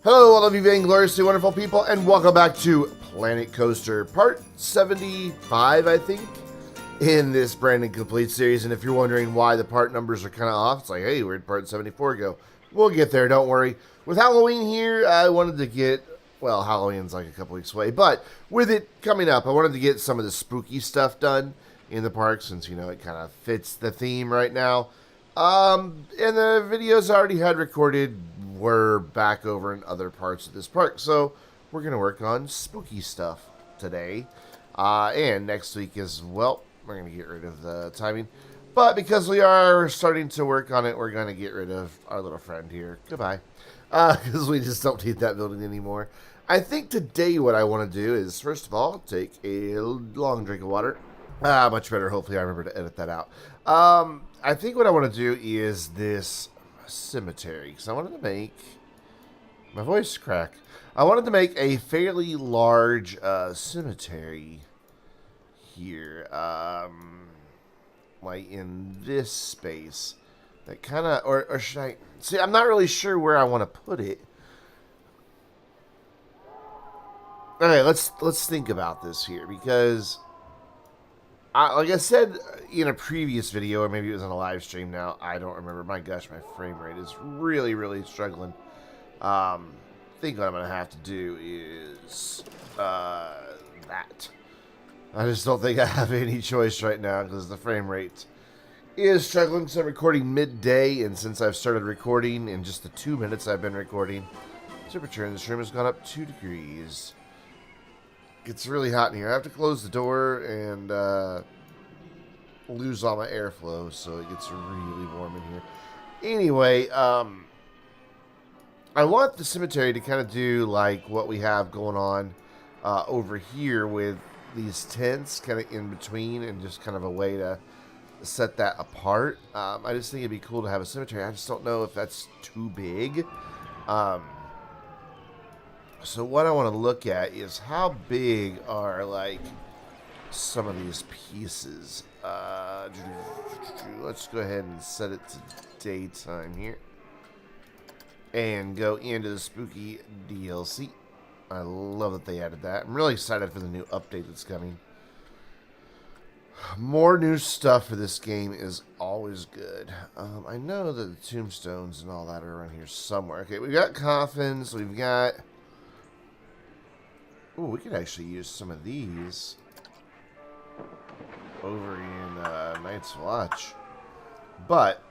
Hello, all of you Vainglorious, wonderful people, and welcome back to Planet Coaster, part 75, I think, in this brand new complete series. And if you're wondering why the part numbers are kind of off, it's like, hey, where'd part 74 go? We'll get there, don't worry. With Halloween here, I wanted to get, well, Halloween's like a couple weeks away, but with it coming up, I wanted to get some of the spooky stuff done in the park, since, you know, it kind of fits the theme right now. And the videos I already had recorded were back over in other parts of this park, so we're going to work on spooky stuff today, and next week as well. We're going to get rid of the timing, but because we are starting to work on it, we're going to get rid of our little friend here. Goodbye, because we just don't need that building anymore. I think today what I want to do is, first of all, take a long drink of water. Much better. Hopefully I remember to edit that out. I think what I want to do is this cemetery, because I wanted to make my voice crack. I wanted to make a fairly large cemetery here, like in this space. That kind of, or should I see? I'm not really sure where I want to put it. Okay, let's think about this here, because like I said in a previous video, or maybe it was on a live stream now, I don't remember. My gosh, my frame rate is really struggling. I think what I'm going to have to do is that. I just don't think I have any choice right now, because the frame rate is struggling. So I'm recording midday, and since I've started recording in just the 2 minutes I've been recording, temperature in this room has gone up 2 degrees. It's really hot in here. I have to close the door and lose all my airflow, so it gets really warm in here. Anyway, I want the cemetery to kind of do like what we have going on over here with these tents kind of in between, and just kind of a way to set that apart. I just think it'd be cool to have a cemetery. I just don't know if that's too big. So what I want to look at is how big are, like, some of these pieces. Let's go ahead and set it to daytime here. And go into the spooky DLC. I love that they added that. I'm really excited for the new update that's coming. More new stuff for this game is always good. I know that the tombstones and all that are around here somewhere. Okay, we've got coffins. We've got... Ooh, we could actually use some of these over in Night's Watch. But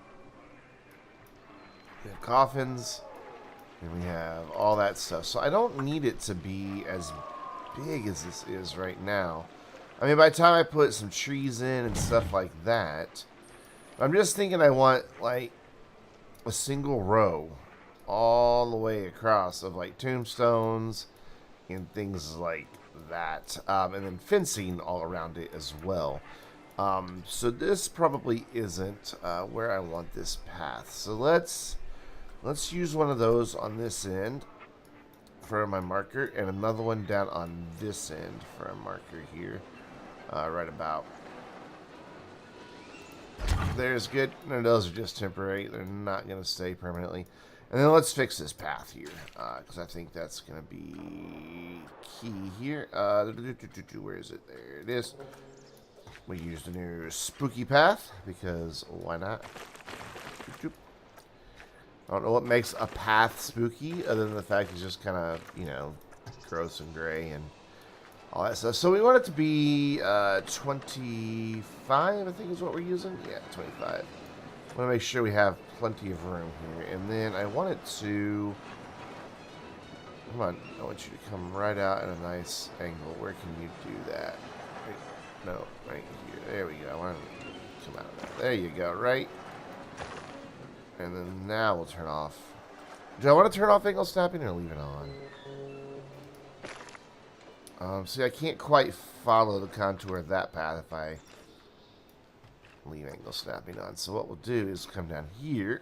we have coffins, and we have all that stuff. So I don't need it to be as big as this is right now. I mean, by the time I put some trees in and stuff like that, I'm just thinking I want, like, a single row all the way across of, like, tombstones and things like that, and then fencing all around it as well. So this probably isn't where I want this path. So let's use one of those on this end for my marker, and another one down on this end for a marker here, right about. There's good. No, those are just temporary. They're not going to stay permanently. And then let's fix this path here, because I think that's going to be key here. Where is it? There it is. We used a new spooky path, because why not? I don't know what makes a path spooky, other than the fact it's just kind of, you know, gross and gray and all that stuff. So we want it to be 25, I think is what we're using. Yeah, 25. I want to make sure we have plenty of room here. And then I want it to... Come on. I want you to come right out at a nice angle. Where can you do that? Right, no, right here. There we go. I want to come out of that. There you go. Right. And then now we'll turn off. Do I want to turn off angle snapping or leave it on? See, I can't quite follow the contour of that path if I leave angle snapping on. So what we'll do is come down here,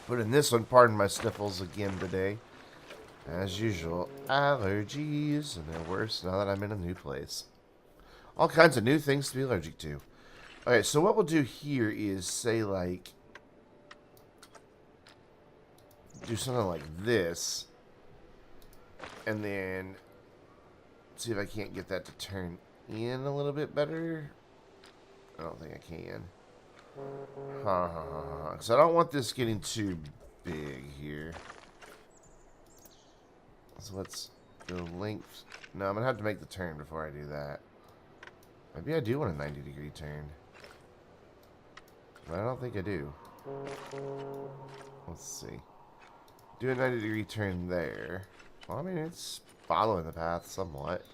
put in this one. Pardon my sniffles again today. As usual, allergies, and they're worse now that I'm in a new place. All kinds of new things to be allergic to. Okay, so what we'll do here is say, like, do something like this. And then see if I can't get that to turn in a little bit better. I don't think I can. Because I don't want this getting too big here. So let's go length. No, I'm going to have to make the turn before I do that. Maybe I do want a 90-degree turn. But I don't think I do. Let's see. Do a 90-degree turn there. Well, I mean, it's following the path somewhat.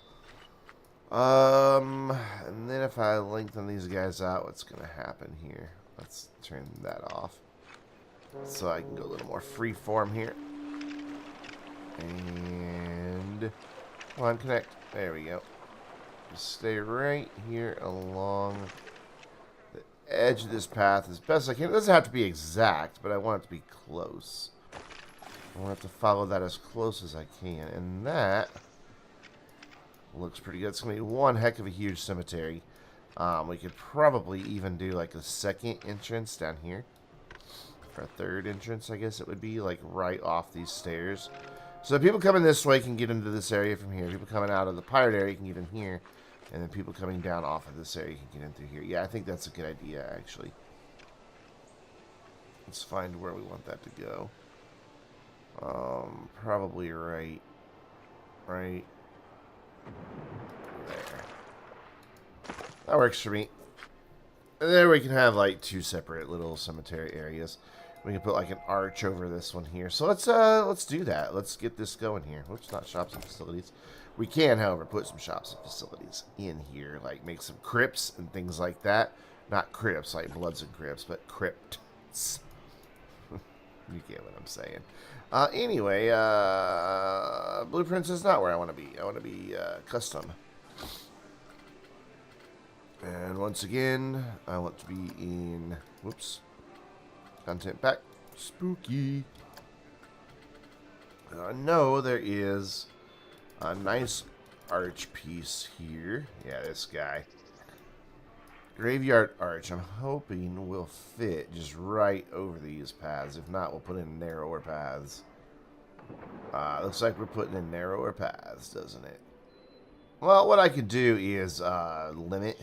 And then if I lengthen these guys out, what's going to happen here? Let's turn that off. So I can go a little more free form here. And come on, connect. There we go. Just stay right here along the edge of this path as best I can. It doesn't have to be exact, but I want it to be close. I want to follow that as close as I can. And that looks pretty good. It's going to be one heck of a huge cemetery. We could probably even do like a second entrance down here. Or a third entrance, I guess it would be, like right off these stairs. So people coming this way can get into this area from here. People coming out of the pirate area can get in here. And then people coming down off of this area can get in through here. Yeah, I think that's a good idea, actually. Let's find where we want that to go. Probably right there. That works for me. And there we can have like two separate little cemetery areas. We can put like an arch over this one here. So let's do that. Let's get this going here. Whoops, not shops and facilities. We can, however, put some shops and facilities in here, like make some crypts and things like that. Not crypts like Bloods and Crypts, but crypts. You get what I'm saying. Anyway, Blueprints is not where I want to be. I want to be custom. And once again, I want to be in, whoops, content pack, spooky. I know there is a nice arch piece here. Yeah, this guy. Graveyard arch, I'm hoping will fit just right over these paths. If not, we'll put in narrower paths. Looks like we're putting in narrower paths, doesn't it? Well, what I could do is limit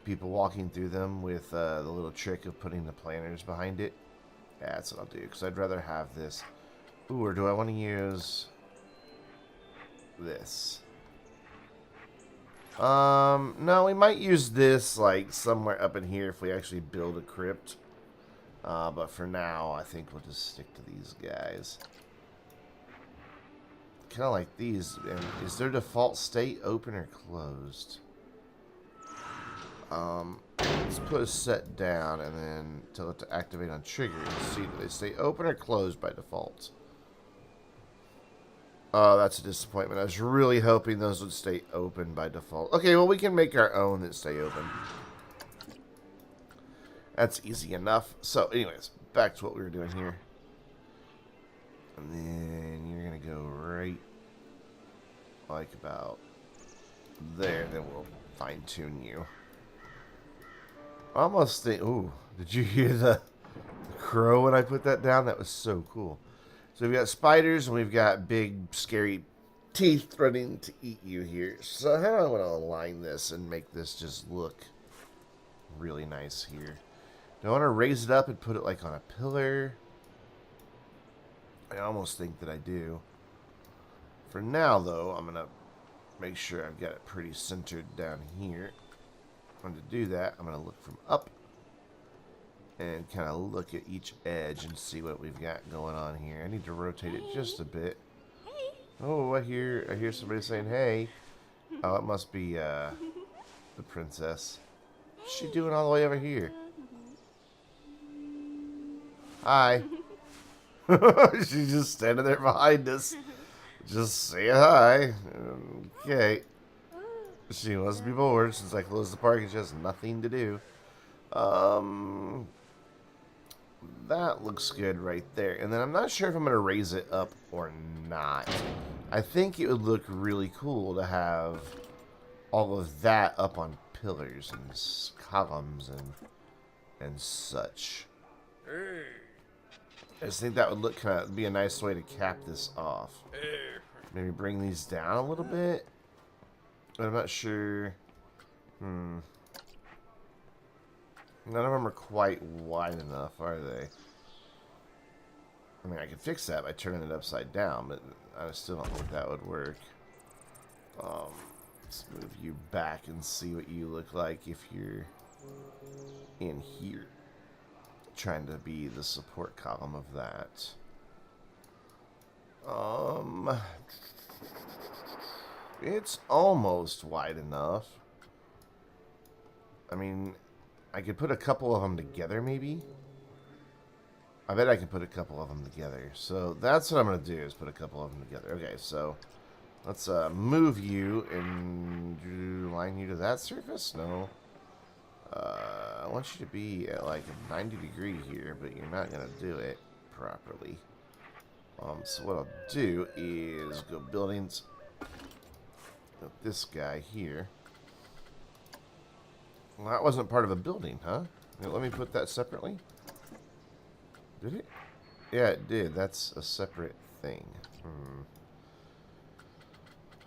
people walking through them with the little trick of putting the planters behind it. Yeah, that's what I'll do, because I'd rather have this. Ooh, or do I want to use this? No, we might use this like somewhere up in here if we actually build a crypt. But for now, I think we'll just stick to these guys. Kind of like these. And is their default state open or closed? Let's put a set down and then tell it to activate on trigger and see if they stay open or closed by default. Oh, that's a disappointment. I was really hoping those would stay open by default. Okay, well, we can make our own that stay open. That's easy enough. So, anyways, back to what we were doing here. And then you're going to go right like about there. Then we'll fine-tune you. Almost think... Ooh, did you hear the crow when I put that down? That was so cool. So we've got spiders, and we've got big, scary teeth threatening to eat you here. So how do I want to align this and make this just look really nice here? Do I want to raise it up and put it like on a pillar? I almost think that I do. For now, though, I'm going to make sure I've got it pretty centered down here. And to do that, I'm going to look from up and kind of look at each edge and see what we've got going on here. I need to rotate it just a bit. Oh, I hear somebody saying, hey. Oh, it must be the princess. What's she doing all the way over here? Hi. She's just standing there behind us. Just say hi. Okay. She must be bored since I closed the park and she has nothing to do. That looks good right there. And then I'm not sure if I'm going to raise it up or not. I think it would look really cool to have all of that up on pillars and columns and such. I just think that would look kind of be a nice way to cap this off. Maybe bring these down a little bit. But I'm not sure. None of them are quite wide enough, are they? I mean, I could fix that by turning it upside down, but I still don't think that would work. Let's move you back and see what you look like if you're in here. Trying to be the support column of that. It's almost wide enough. I mean, I could put a couple of them together, maybe. I bet I can put a couple of them together. So that's what I'm going to do, is put a couple of them together. Okay, so let's move you and line you to that surface. No. I want you to be at like a 90-degree here, but you're not going to do it properly. So what I'll do is go buildings. Got this guy here. Well, that wasn't part of a building, huh? Here, let me put that separately. Did it? Yeah, it did. That's a separate thing.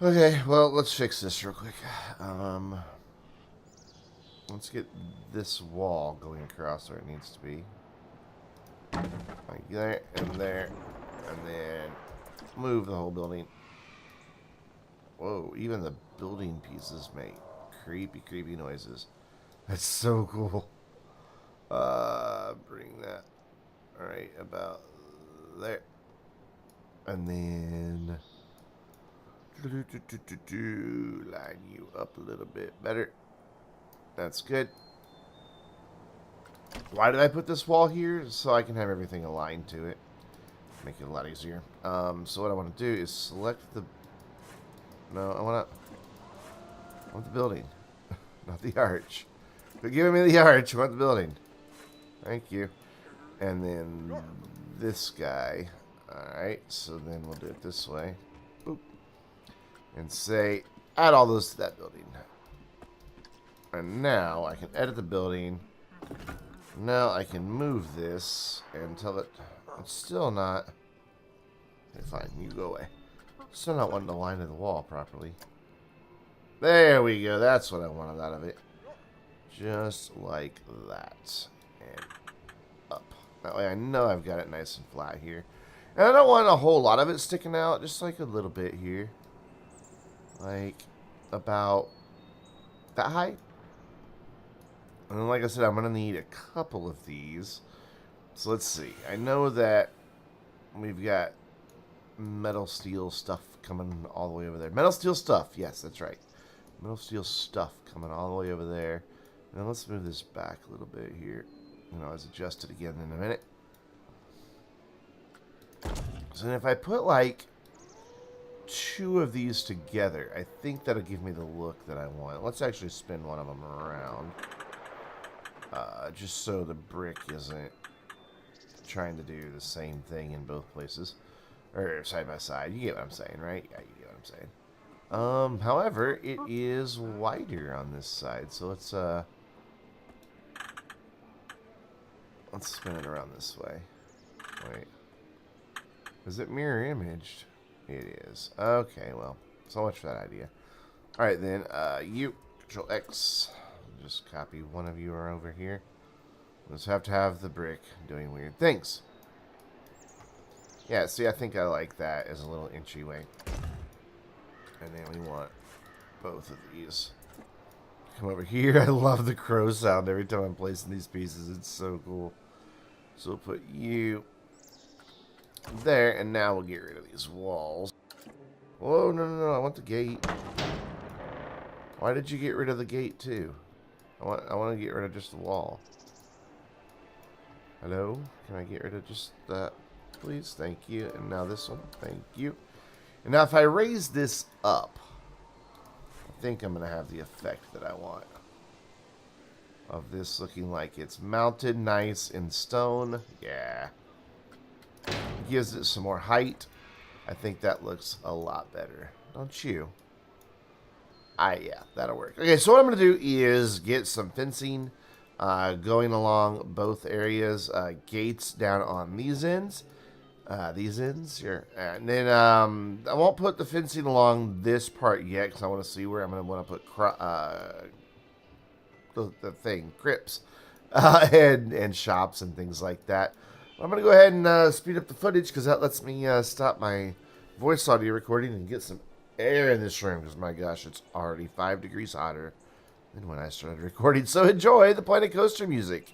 Okay, well, let's fix this real quick. Let's get this wall going across where it needs to be. Like there, and then move the whole building. Whoa, even the building pieces make creepy, creepy noises. That's so cool. Bring that right about there. And then line you up a little bit better. That's good. Why did I put this wall here? So I can have everything aligned to it. Make it a lot easier. So what I want to do is select the... No, I want the building. Not the arch. But giving me the arch. I want the building. Thank you. And then this guy. Alright, so then we'll do it this way. Boop. And say, add all those to that building. And now I can edit the building. Now I can move this and tell it it's still not... Okay, fine, you go away. Still not wanting to line to the wall properly. There we go. That's what I wanted out of it. Just like that. And up. That way I know I've got it nice and flat here. And I don't want a whole lot of it sticking out. Just like a little bit here. Like about that height. And then, like I said, I'm going to need a couple of these. So let's see. I know that we've got metal steel stuff coming all the way over there. Metal steel stuff. Yes, that's right. Metal steel stuff coming all the way over there. Now let's move this back a little bit here. You know, let's adjust it again in a minute. So then if I put like 2 of these together, I think that'll give me the look that I want. Let's actually spin one of them around. Just so the brick isn't trying to do the same thing in both places. Or side by side. You get what I'm saying, right? Yeah, you get what I'm saying. However, it is wider on this side. So let's spin it around this way. Wait. Is it mirror imaged? It is. Okay, well. So much for that idea. Alright then, you, Control X. Just copy one of you are over here. Let's have to have the brick doing weird things. Yeah, see, I think I like that as a little entryway. And then we want both of these. Come over here. I love the crow sound every time I'm placing these pieces. It's so cool. So we'll put you there, and now we'll get rid of these walls. Whoa, no, I want the gate. Why did you get rid of the gate, too? I want to get rid of just the wall. Hello? Can I get rid of just that, please? Thank you. And now this one. Thank you. And now if I raise this up, I think I'm going to have the effect that I want. Of this looking like it's mounted nice in stone. Yeah. Gives it some more height. I think that looks a lot better. Don't you? Yeah, that'll work. Okay, so what I'm going to do is get some fencing going along both areas. Gates down on these ends. These ends here. And then I won't put the fencing along this part yet because I want to see where I'm going to want to put the thing, crypts, and shops and things like that. I'm going to go ahead and speed up the footage because that lets me stop my voice audio recording and get some air in this room because, my gosh, it's already 5 degrees hotter than when I started recording. So enjoy the Planet Coaster music.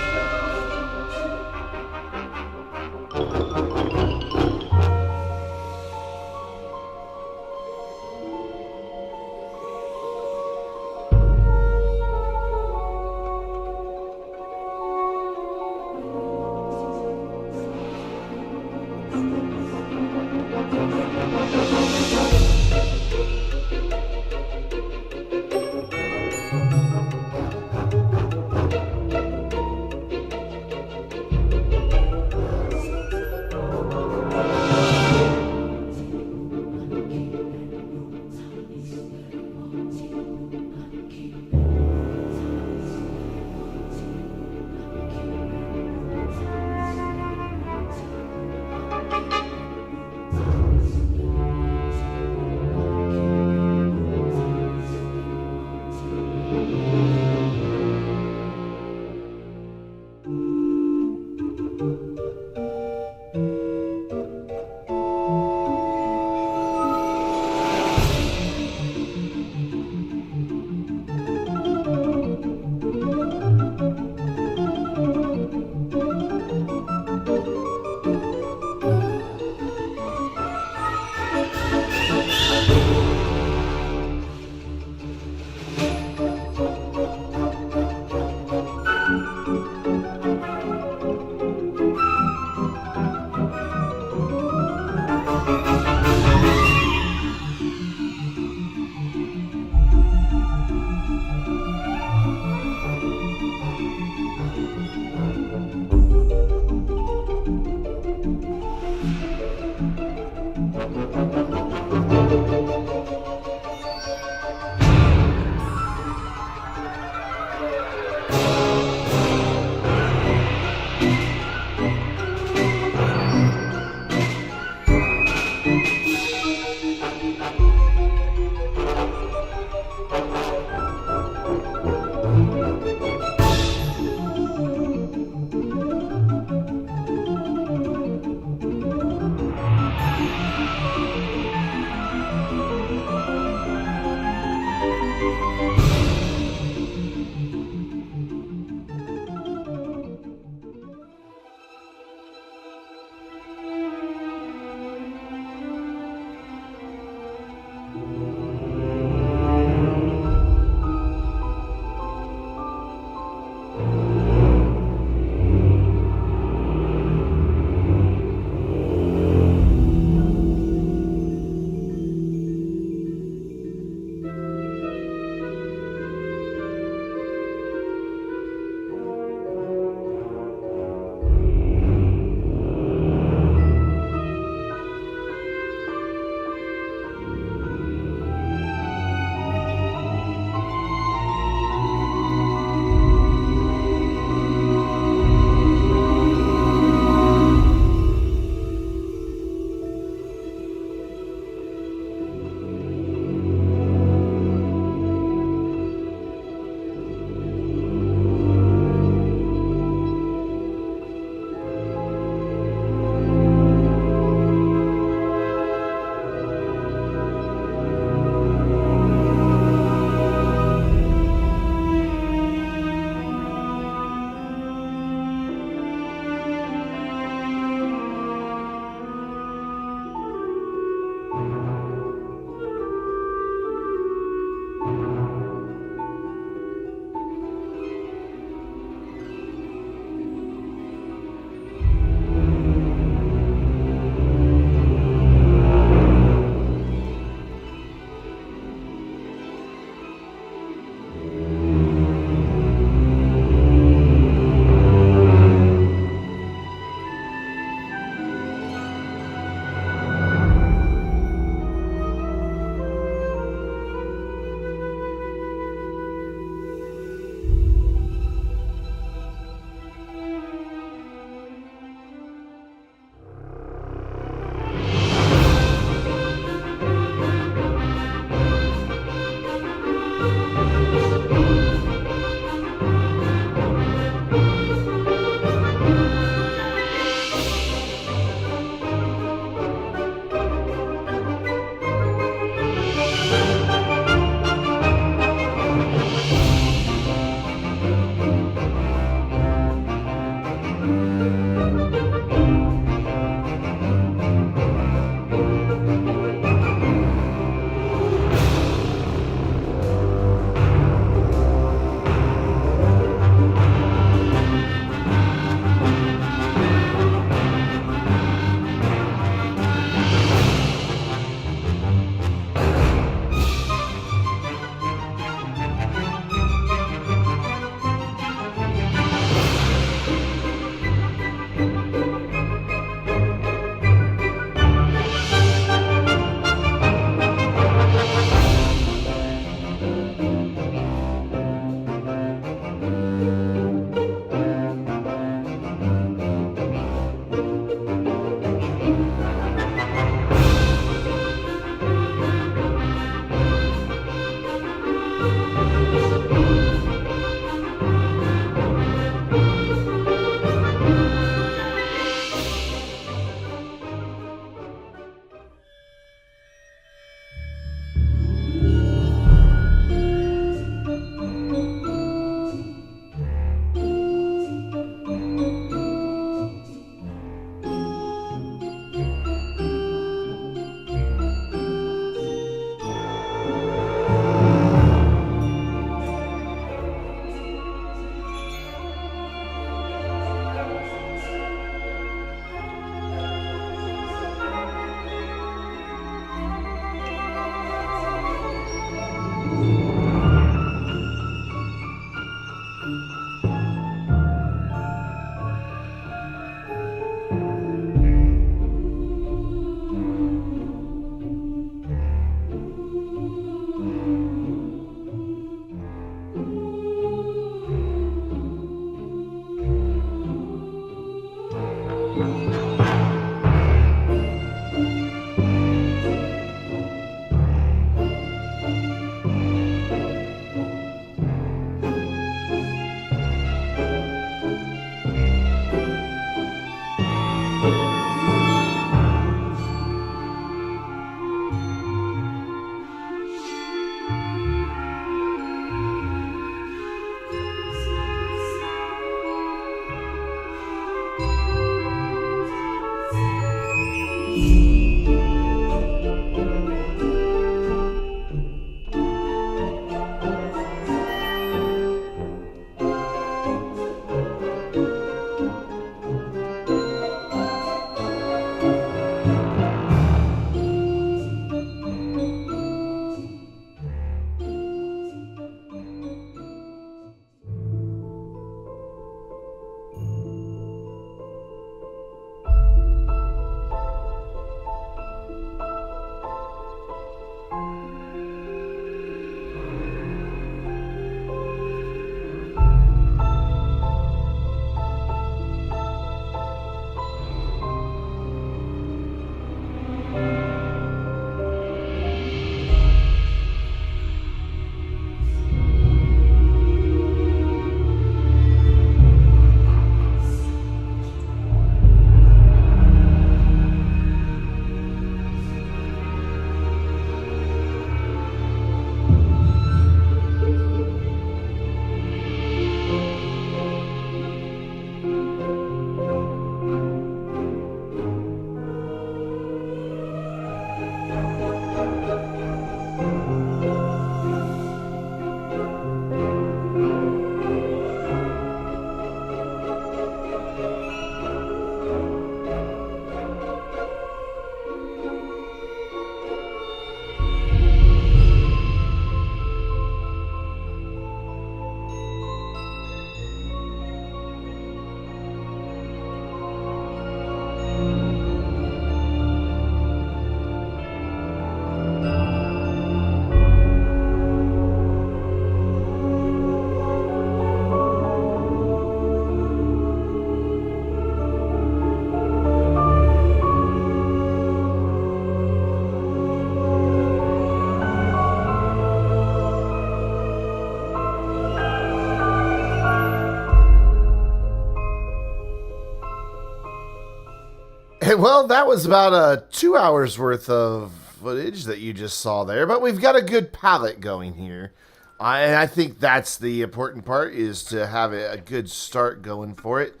Well, that was about 2 hours worth of footage that you just saw there, but we've got a good palette going here. And I think that's the important part, is to have a good start going for it.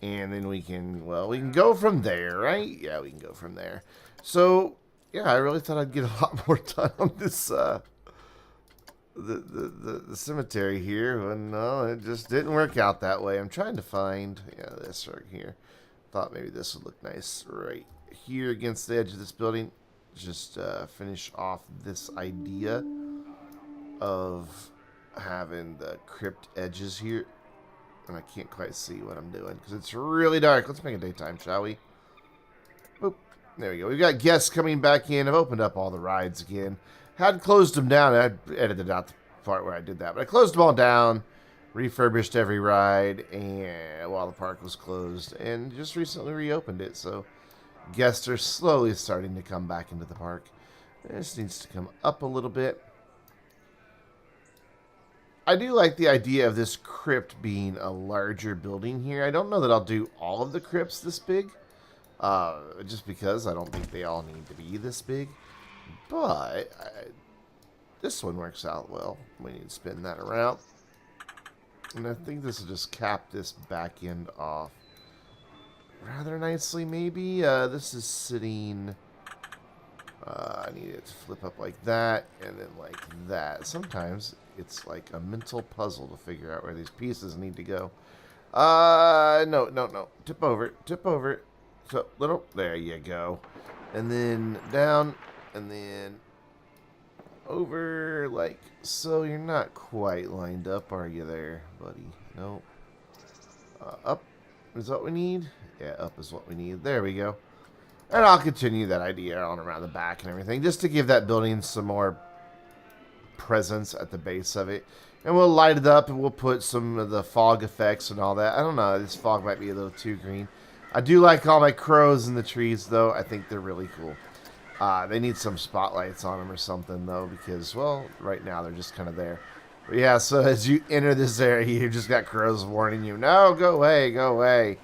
And then we can go from there, right? Yeah, we can go from there. So, yeah, I really thought I'd get a lot more done on this, the cemetery here. But no, it just didn't work out that way. I'm trying to find, this right here. Thought maybe this would look nice right here against the edge of this building. Just finish off this idea of having the crypt edges here. And I can't quite see what I'm doing because it's really dark. Let's make it daytime, shall we? Boop. There we go. We've got guests coming back in. I've opened up all the rides again. Had closed them down. I edited out the part where I did that. But I closed them all down, refurbished every ride, and while the park was closed, and just recently reopened it. So guests are slowly starting to come back into the park. This needs to come up a little bit. I do like the idea of this crypt being a larger building here. I don't know that I'll do all of the crypts this big, just because I don't think they all need to be this big. But this one works out well. We need to spin that around. And I think this will just cap this back end off rather nicely, maybe. This is sitting... I need it to flip up like that, and then like that. Sometimes it's like a mental puzzle to figure out where these pieces need to go. No. Tip over it. Tip over it. So, little. There you go. And then down, and then over like so. You're not quite lined up, are you there, buddy? No. Up is what we need. Yeah, up is what we need. There we go. And I'll continue that idea on around the back and everything, just to give that building some more presence at the base of it. And we'll light it up, and we'll put some of the fog effects and all that. I don't know, this fog might be a little too green. I do like all my crows in the trees, though. I think they're really cool. They need some spotlights on them or something, though, because, well, right now they're just kind of there. But yeah, so as you enter this area, you just got crows warning you, no, go away, go away.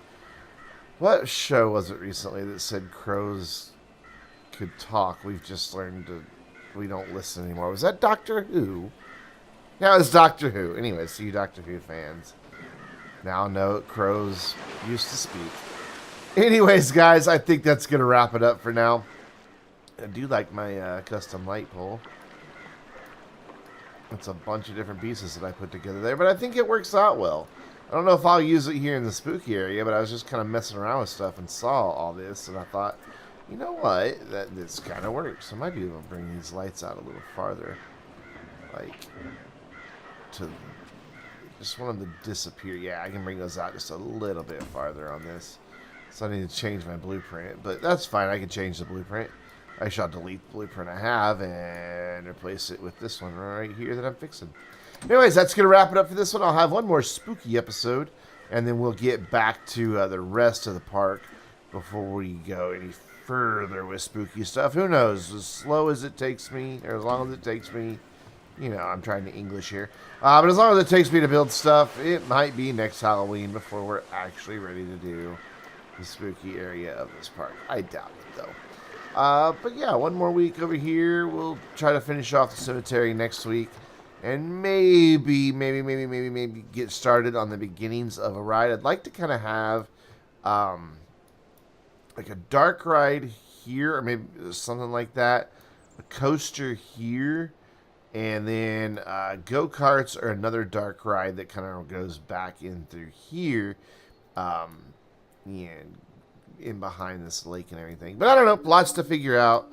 What show was it recently that said crows could talk? We've just learned we don't listen anymore. Was that Doctor Who? Yeah, it was Doctor Who. Anyway, see you Doctor Who fans. Now know crows used to speak. Anyways, guys, I think that's going to wrap it up for now. I do like my custom light pole. It's a bunch of different pieces that I put together there, but I think it works out well. I don't know if I'll use it here in the spooky area, but I was just kind of messing around with stuff and saw all this, and I thought, you know what, this kind of works. I might be able to bring these lights out a little farther. Like, just want them to disappear. Yeah, I can bring those out just a little bit farther on this. So I need to change my blueprint, but that's fine. I can change the blueprint. I shall delete the blueprint I have and replace it with this one right here that I'm fixing. Anyways, that's going to wrap it up for this one. I'll have one more spooky episode, and then we'll get back to the rest of the park before we go any further with spooky stuff. Who knows? As slow as it takes me, or as long as it takes me, you know, I'm trying to English here. But as long as it takes me to build stuff, it might be next Halloween before we're actually ready to do the spooky area of this park. I doubt it, though. But yeah, one more week over here. We'll try to finish off the cemetery next week. And maybe get started on the beginnings of a ride. I'd like to kind of have like a dark ride here, or maybe something like that. A coaster here. And then go-karts or another dark ride that kind of goes back in through here. And in behind this lake and everything. But I don't know. Lots to figure out.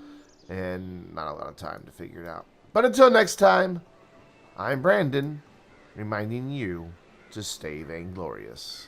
And not a lot of time to figure it out. But until next time, I'm Brandon, reminding you to stay vainglorious.